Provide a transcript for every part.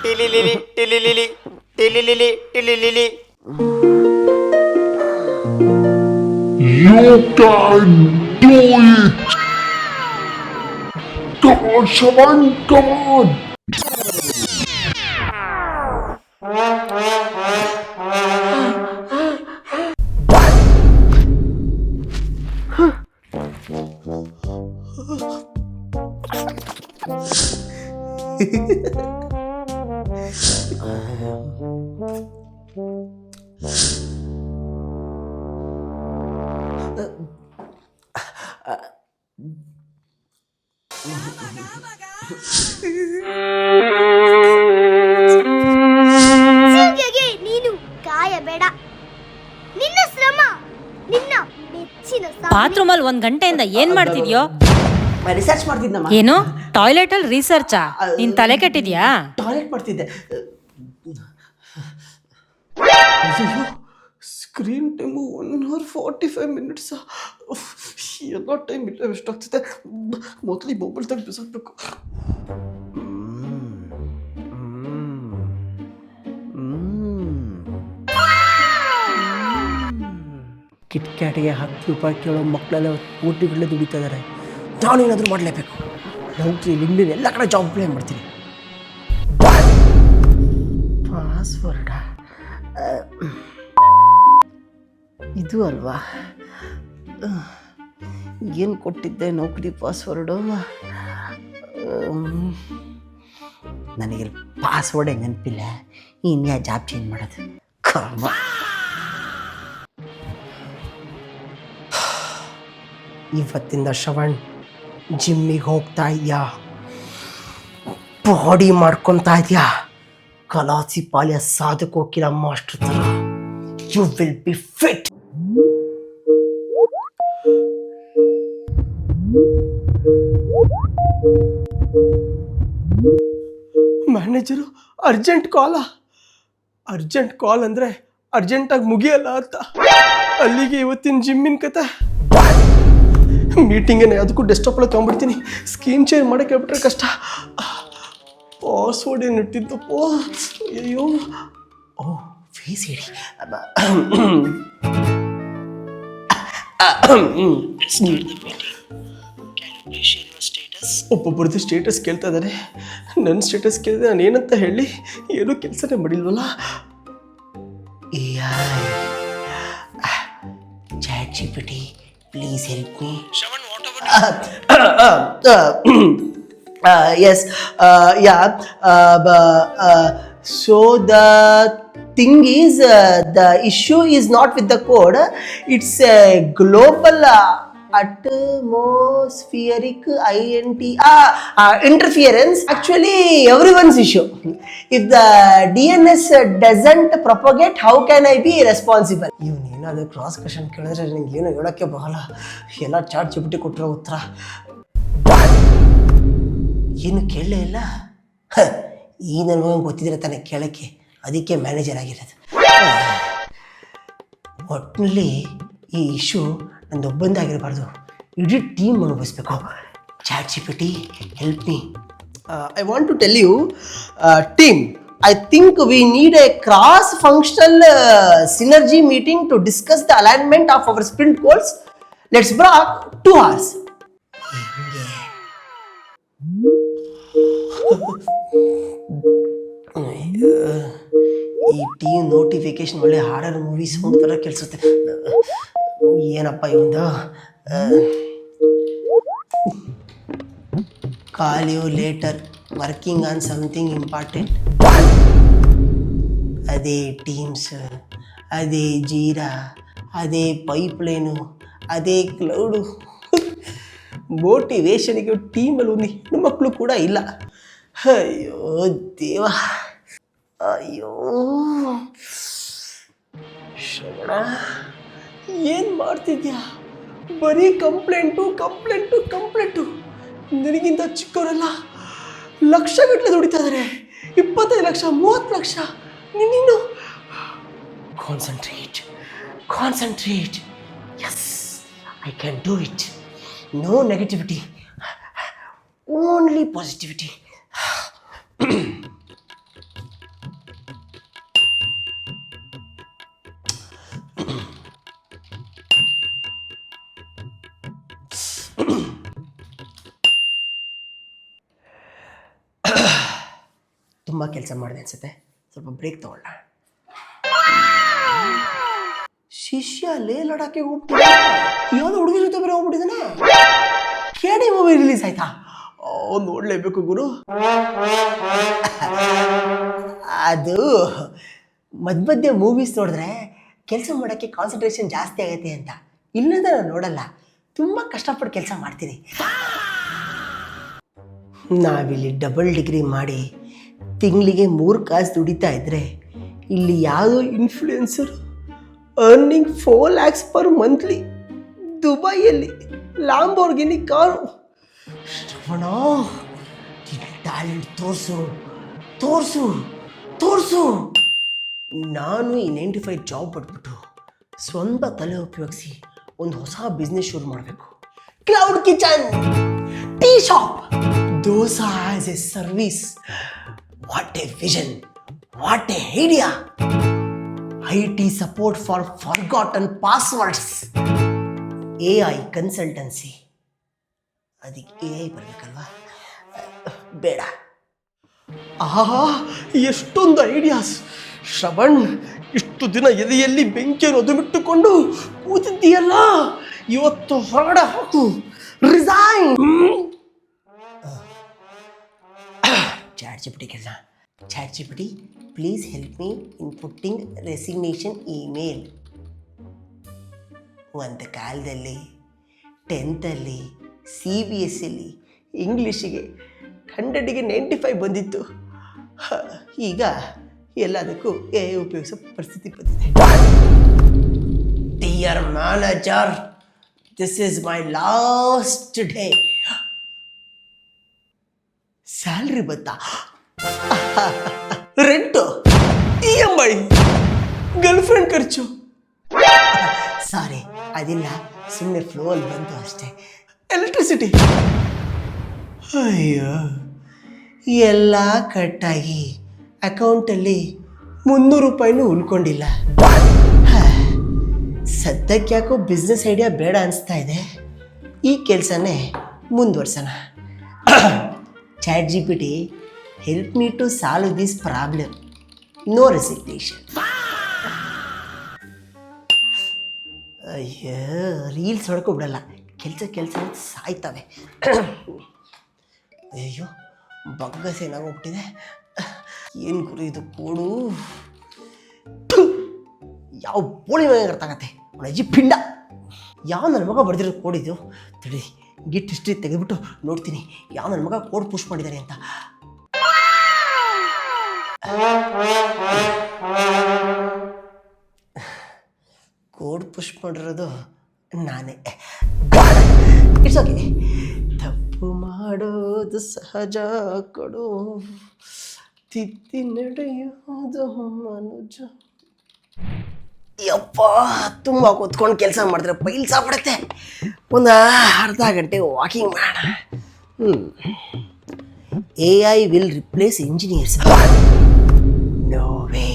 ಟಿಲಿಲಿಲಿ ಟಿಲಿಲಿಲಿ ಟಿಲಿಲಿಲಿ ಟಿಲಿಲಿಲಿ. You can do it! Come on, Shaman, come on! ಸಿಂಗಿಗೆ ನೀನು ಕಾಯಬೇಡ. ನಿನ್ನ ಶ್ರಮ, ನಿನ್ನ ಮೆಚ್ಚಿನ ಬಾತ್ರೂಮ್ ಅಲ್ಲಿ 1 ಗಂಟೆಯಿಂದ ಏನ್ ಮಾಡ್ತಿದ್ಯೋ? ರಿಸರ್ಚ್ ಮಾಡ್ತಿದ್ದಮ್ಮ. ಏನು ಟಾಯ್ಲೆಟ್ ಅಲ್ಲಿ ರಿಸರ್ಚಾ? ನಿನ್ ತಲೆ ಕೆಟ್ಟಿದ್ಯಾ? ಟಾಯ್ಲೆಟ್ ಮಾಡ್ತಿದ್ದೆ. Screen time 1 hour 45 minutes. ಎಲ್ಲ ಟೈಮ್ ಇಲ್ಲ, ಎಷ್ಟಾಗ್ತಿದೆ. ಮೊದಲು ಈ ಮೊಬೈಲ್ ತೆಗೆದು ಬಿಸಾಕ್ಬೇಕು. ಕಿಟ್ಕ್ಯಾಟಿಗೆ 10 ರೂಪಾಯಿ ಕೇಳೋ ಮಕ್ಕಳೆಲ್ಲ ಕೋಟಿಗಳೇ ದುಡಿತಾ ಇದ್ದಾರೆ. ನಾನೇನಾದರೂ ಮಾಡಲೇಬೇಕು. ನೌಕರಿ, ಲಿಂಕ್ಡ್ಇನ್ ಎಲ್ಲ ಕಡೆ ಜಾಬ್ ಅಪ್ಲೈ ಮಾಡ್ತೀನಿ. ಪಾಸ್ವರ್ಡ ಇದು ಅಲ್ವಾ? ಏನು ಕೊಟ್ಟಿದ್ದೆ ನೌಕರಿ ಪಾಸ್ವರ್ಡು? ನನಗೆ ಪಾಸ್ವರ್ಡೇ ನೆನಪಿಲ್ಲ. ಇನ್ಯಾ ಜಾಬ್ ಚೇಂಜ್ ಮಾಡೋದು? ಕರ್ಮ. ಇವತ್ತಿಂದ ಶ್ರವಣ್ ಜಿಮ್ಮಿಗೆ ಹೋಗ್ತಾ ಇದೆಯಾ, ಬಾಡಿ ಮಾಡ್ಕೊತಾ ಇದೆಯಾ, ಕಲಾಸಿ ಪಾಲ್ಯ ಸಾಧಕೋಕಿರ ಮಾಸ್ಟರ್ ಥರ. You will be fit. Manager urgent call ಅಂದರೆ ಅರ್ಜೆಂಟಾಗಿ ಮುಗಿಯಲ್ಲ ಅಂತ. ಅಲ್ಲಿಗೆ ಇವತ್ತಿನ ಜಿಮ್ಮಿನ ಕತೆ. ಮೀಟಿಂಗೇನೆ, ಅದಕ್ಕೂ ಡೆಸ್ಕ್ಟಾಪಲ್ಲಿ ತೊಗೊಂಡ್ಬಿಡ್ತೀನಿ. ಸ್ಕ್ರೀನ್ ಚೇಂಜ್ ಮಾಡೋಕ್ಕೆ ಹೇಳ್ಬಿಟ್ರೆ ಕಷ್ಟ. ಪಾಸ್ವರ್ಡ್ ಏನು ಇಟ್ಟಿದ್ದಪ್ಪ, ಅಯ್ಯೋ. ಓ, ಫೇಸ್ ಹೇಳಿ. ಒಬ್ಬೊಬ್ಬರದ್ದು ಸ್ಟೇಟಸ್ ಕೇಳ್ತಾ ಇದ್ದಾರೆ. ನನ್ನ ಸ್ಟೇಟಸ್ ಕೇಳಿದ್ರೆ ನಾನು ಏನಂತ ಹೇಳಿ? ಏನೂ ಕೆಲಸನೇ ಮಾಡಿಲ್ವಲ್ಲ. ChatGPT, please help me. Shaman, what about yes, yeah. So the thing is, the issue is not with the code. It's a global atmospheric interference. Actually, everyone's issue. If the DNS doesn't propagate, how can I be responsible? ಏನಾದರೂ cross question ಕೇಳಿದ್ರೆ ನನಗೆ ಏನು ಹೇಳೋಕ್ಕೆ ಬರಲ್ಲ. ಎಲ್ಲ ChatGPT ಕೊಟ್ಟಿರೋ ಉತ್ತರ. ಏನು ಕೇಳಲೇ ಇಲ್ಲ. ಈ ನನಗೆ ಗೊತ್ತಿದ್ರೆ ತಾನೇ ಕೇಳೋಕ್ಕೆ, ಅದಕ್ಕೆ ಮ್ಯಾನೇಜರ್ ಆಗಿರೋದು. ಒಟ್ಟಿನಲ್ಲಿ ಈ ಇಶ್ಯೂ ನಂದೊಬ್ಬಂದಾಗಿರಬಾರ್ದು, ಇಡೀ team ಅನುಭವಿಸ್ಬೇಕು. ChatGPT, help me. I want to tell you, team, I think we need a cross-functional synergy meeting to discuss the alignment of our sprint goals. Let's block 2 hours. ಈ team notification ಒಳ್ಳೆ horror movie sound ಥರ ಕೇಳಿಸುತ್ತೆ. ಏನಪ್ಪ ಇವಂದು? Call you later, working on something important. ಅದೇ Teams, ಅದೇ Jira, ಅದೇ pipeline, ಅದೇ ಕ್ಲೌಡು. ಮೋಟಿವೇಶನಿಗೆ ಟೀಮಲ್ಲಿ ಒಂದು ಹೆಣ್ಣು ಮಕ್ಕಳು ಕೂಡ ಇಲ್ಲ. ಅಯ್ಯೋ ದೇವ, ಅಯ್ಯೋ ಶ್ರವಣ, ಏನು ಮಾಡ್ತಿದ್ಯಾ? ಬರೀ ಕಂಪ್ಲೇಂಟು. ನಿನಗಿಂತ ಚಿಕ್ಕವರೆಲ್ಲ ಲಕ್ಷಗಟ್ಟಲೆ ದುಡಿತಾ ಇದ್ದಾರೆ. 25 ಲಕ್ಷ, 30 ಲಕ್ಷ. ನೀನು concentrate. Yes, I can do it. No negativity, only positivity. ತುಂಬ ಕೆಲಸ ಮಾಡಿದೆ ಅನ್ಸುತ್ತೆ, ಸ್ವಲ್ಪ ಬ್ರೇಕ್ ತಗೊಳ್ಳ. ಶಿಷ್ಯ ಲೇ ಲಡಾಖೆ ಹೋಗ್ತಿದ್ದ, ಯಾವುದೋ ಹುಡುಗಿ ಜೊತೆ ಬೇರೆ ಹೋಗ್ಬಿಟ್ಟಿದ್ದಾನೆ. ಕೇಡಿ ಮೂವಿ ರಿಲೀಸ್ ಆಯ್ತಾ? ನೋಡಲೇಬೇಕು ಗುರು. ಅದು ಮಧ್ಯ ಮೂವೀಸ್ ನೋಡಿದ್ರೆ ಕೆಲಸ ಮಾಡೋಕ್ಕೆ ಕಾನ್ಸಂಟ್ರೇಷನ್ ಜಾಸ್ತಿ ಆಗೈತೆ ಅಂತ. ಇಲ್ಲದ ನಾನು ನೋಡಲ್ಲ, ತುಂಬ ಕಷ್ಟಪಟ್ಟು ಕೆಲಸ ಮಾಡ್ತೀನಿ. ನಾವಿಲ್ಲಿ ಡಬಲ್ ಡಿಗ್ರಿ ಮಾಡಿ ತಿಂಗಳಿಗೆ 3 ಕಾಸು ದುಡಿತಾ ಇದ್ರೆ, ಇಲ್ಲಿ ಯಾವುದೋ influencer earning 4 lakhs per monthly, ದುಬೈಯಲ್ಲಿ ಲ್ಯಾಂಬೋರ್ಗಿನಿ ಕಾರು. ಶ್ರವಣ, ಟ್ಯಾಲೆಂಟ್ ತೋರಿಸು ತೋರಿಸು ತೋರಿಸು. ನಾನು ಈ 9 to 5 ಜಾಬ್ ಬಿಟ್ಬಿಟ್ಟು ಸ್ವಂತ ತಲೆ ಉಪಯೋಗಿಸಿ ಒಂದು ಹೊಸ ಬಿಸ್ನೆಸ್ ಶುರು ಮಾಡಬೇಕು. Cloud kitchen, tea shop, dosa as A service. What A vision, what A idea. IT support for forgotten passwords. AI consultancy. ಅದಕ್ಕೆ AI ಬರಬೇಕಲ್ವಾ? ಬೇಡ. ಆಹಾ, ಎಷ್ಟೊಂದು ಐಡಿಯಾಸ್. ಶ್ರವಣ್, ಇಷ್ಟು ದಿನ ಎದೆಯಲ್ಲಿ ಬೆಂಕಿಯನ್ನು ಒದುಮಿಟ್ಟುಕೊಂಡು ಕೂತಿದ್ದೀಯಲ್ಲ, ಇವತ್ತು ಹೊರಗಡೆ ಹಾಕು. ರಿಸೈನ್. ChatGPT ಕೆಲಸ. ChatGPT, please help me in putting resignation email. ಒಂದು ಕಾಲದಲ್ಲಿ 10th CBSE ಇಂಗ್ಲೀಷಿಗೆ 100ಗೆ 95 ಬಂದಿತ್ತು. ಈಗ ಎಲ್ಲದಕ್ಕೂ AI ಉಪಯೋಗಿಸೋ ಪರಿಸ್ಥಿತಿ ಬಂದಿದೆ. Dear manager, this is my last day. Salary ಬತ್ತಾ? ರೆಂಟು, EMI, ಗರ್ಲ್ಫ್ರೆಂಡ್ ಖರ್ಚು. ಸಾರಿ, ಅದಿಲ್ಲ, ಸುಮ್ಮನೆ ಫ್ಲೋ ಅಲ್ಲಿ ಬಂತು ಅಷ್ಟೇ. ಎಲೆಕ್ಟ್ರಿಸಿಟಿ, ಅಯ್ಯೋ, ಎಲ್ಲ ಕಟ್ಟಾಗಿ ಅಕೌಂಟಲ್ಲಿ 300 ರೂಪಾಯಿನೂ ಉಳ್ಕೊಂಡಿಲ್ಲ. ಸದ್ಯಕ್ಕೆ ಯಾಕೋ ಬಿಸ್ನೆಸ್ ಐಡಿಯಾ ಬೇಡ ಅನಿಸ್ತಾ ಇದೆ. ಈ ಕೆಲಸನೇ ಮುಂದುವರ್ಸೋಣ. ChatGPT, help me to solve this problem. No resignation. ಅಯ್ಯೋ, ರೀಲ್ಸ್ ಹೊಡ್ಕೊಬಿಡಲ್ಲ, ಕೆಲಸ ಸಾಯ್ತವೆ. ಅಯ್ಯೋ, ಬಗ್ಗಸ್ ಏನಾಗೋಗ್ಬಿಟ್ಟಿದೆ. ಏನು ಗುರು ಇದು ಕೋಡು? ಯಾವ ಬೋಳಿ ಮನೆ ಅರ್ಥ ಆಗತ್ತೆ. ಅವನ ಅಜ್ಜಿ ಪಿಂಡ. ಯಾವ ನನ್ನ ಮಗ ಬರೆದಿರೋ ಕೋಡ್ ಇದು? ತಡಿ, ಗಿಟ್ ಹಿಸ್ಟ್ರಿ ತೆಗೆದುಬಿಟ್ಟು ನೋಡ್ತೀನಿ ಯಾವ ನನ್ನ ಮಗ ಕೋಡ್ ಪುಷ್ ಮಾಡಿದ್ದಾರೆ ಅಂತ. ಕೋಡ್ ಪುಷ್ ಮಾಡಿರೋದು ನಾನೇ. It's okay. ತಪ್ಪು ಮಾಡೋದು ಸಹಜ ಕೊಡು, ತಿದ್ದಿ ನಡೆಯೋದು ಮನುಜ. ಯಪ್ಪ, ತುಂಬ ಕೂತ್ಕೊಂಡು ಕೆಲಸ ಮಾಡಿದ್ರೆ ಪೈಲ್ಸ್ ಆಗ್ಬಿಡುತ್ತೆ. ಒಂದು ಅರ್ಧ ಗಂಟೆ ವಾಕಿಂಗ್ ಮಾಡೋಣ. AI will replace engineers. No way.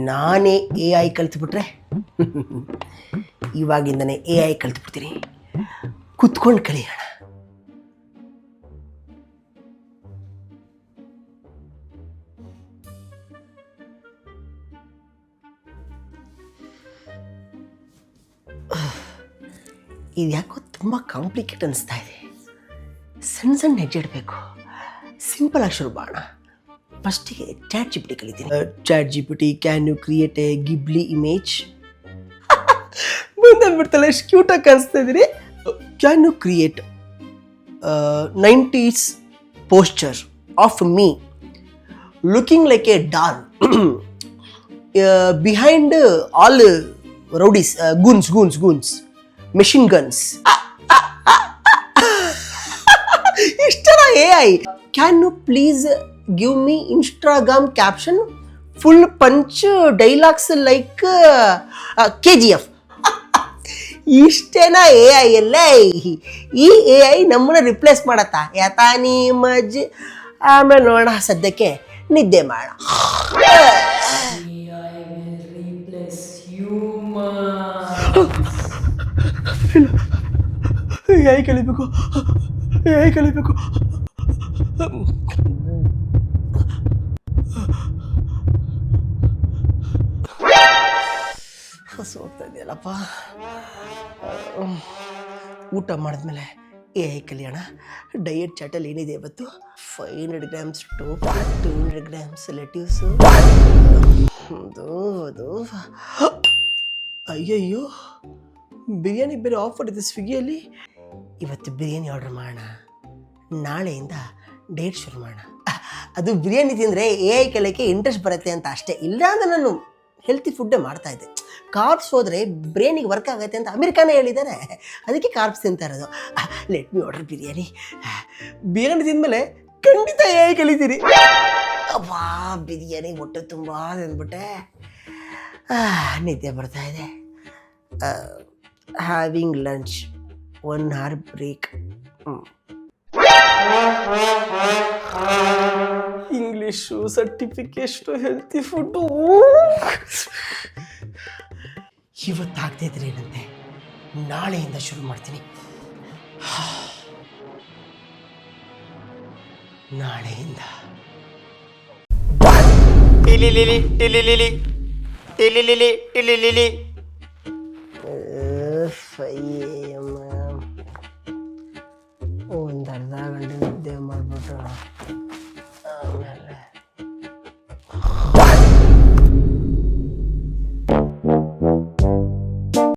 ನಾನೇ AI ಕಲ್ತ್ಬಿಟ್ರೆ ಇವಾಗಿಂದನೇ AI ಕಲ್ತ್ಬಿಡ್ತೀನಿ. ಕುತ್ಕೊಂಡು ಕಲಿಯೋಣ. ಇದು ಯಾಕೋ ತುಂಬ ಕಾಂಪ್ಲಿಕೇಟ್ ಅನಿಸ್ತಾ ಇದೆ. ಸಣ್ಣ ಹೆಜ್ಜೆ ಇಡಬೇಕು. ಸಿಂಪಲ್ ಆಗಿ ಶುರು ಮಾಡೋಣ. ಫಸ್ಟಿಗೆ ChatGPT ಕಲಿತೀನಿ. ChatGPT, can you create a Ghibli image? ಬಂದ್ಬಿಡ್ತಲ್ಲ, ಎಷ್ಟು ಕ್ಯೂಟಾಗಿ ಕಾಣಿಸ್ತಾ ಇದ್ದೀರಿ. Can you create 90s posture of me looking like a doll behind all rowdies, goons machine guns. ಇಷ್ಟರ AI. Can you please give me Instagram caption full punch dialogues like KGF. ಇಷ್ಟೇನಾ AI ಅಲ್ಲೇ? ಈ AI ನಮ್ಮನ್ನ replace ಮಾಡತ್ತಾ? ಯಾತಾನಿ ಮಜ್ಜಿ. ಆಮೇಲೆ ನೋಡೋಣ, ಸದ್ಯಕ್ಕೆ ನಿದ್ದೆ ಮಾಡ. AI ಕಲಿಬೇಕು. ಹಸು ಹೋಗ್ತಾ ಇದೆಯಲ್ಲಪ್ಪ. ಊಟ ಮಾಡಿದ್ಮೇಲೆ ಕಲ್ಯಾಣ ಡಯಟ್ ಚಾಟಲ್ಲಿ ಏನಿದೆ ಇವತ್ತು? 500 ಗ್ರಾಮ್ಸ್ ಟೋಪು, 200 ಗ್ರಾಮ್ಸ್ ಲೆಟ್ಯೂಸು. ಅದು ಅಯ್ಯಯ್ಯೋ, ಬಿರಿಯಾನಿ ಬೇರೆ ಆಫರ್ ಇದೆ ಸ್ವಿಗ್ಗಿಯಲ್ಲಿ. ಇವತ್ತು ಬಿರಿಯಾನಿ ಆರ್ಡರ್ ಮಾಡೋಣ, ನಾಳೆಯಿಂದ ಡೇಟ್ ಶುರು ಮಾಡೋಣ. ಅದು ಬಿರಿಯಾನಿ ತಿಂದರೆ ಕಲಿಯೋಕ್ಕೆ ಇಂಟ್ರೆಸ್ಟ್ ಬರುತ್ತೆ ಅಂತ ಅಷ್ಟೇ, ಇಲ್ಲ ಅಂದರೆ ನಾನು ಹೆಲ್ತಿ ಫುಡ್ಡೇ ಮಾಡ್ತಾಯಿದ್ದೆ. ಕಾರ್ಬ್ಸ್ ಹೋದರೆ ಬ್ರೈನಿಗೆ ವರ್ಕ್ ಆಗುತ್ತೆ ಅಂತ ಅಮೆರಿಕಾನೇ ಹೇಳಿದ್ದಾರೆ, ಅದಕ್ಕೆ ಕಾರ್ಬ್ಸ್ ತಿಂತಾ ಇರೋದು. Let me order biryani. Biryani ತಿಂದಮೇಲೆ ಖಂಡಿತ ಕಲಿತೀರಿ. ಅಬ್ಬಾ, ಬಿರಿಯಾನಿ ಹೊಟ್ಟೆ ತುಂಬ ತಿಂದ್ಬಿಟ್ಟೆ, ನಿದ್ದೆ ಬರ್ತಾ ಇದೆ. Having lunch, 1 hour break. English, certification, healthy food. ಇವತ್ತಾಗ್ತಿದ್ರೆ ಏನಂತೆ, ನಾಳೆಯಿಂದ ಶುರು ಮಾಡ್ತೀನಿ. ನಾಳೆಯಿಂದ ಟಿಲಿಲಿಲಿ ಟಿಲಿಲಿಲಿ ಟಿಲಿಲಿಲಿ ಟಿಲಿಲಿಲಿ. 5 AM ಒಂದು ಅರ್ಧ ಗಂಟೆ ನಿದ್ದೆ ಮಾಡಿಬಿಟ್ಟು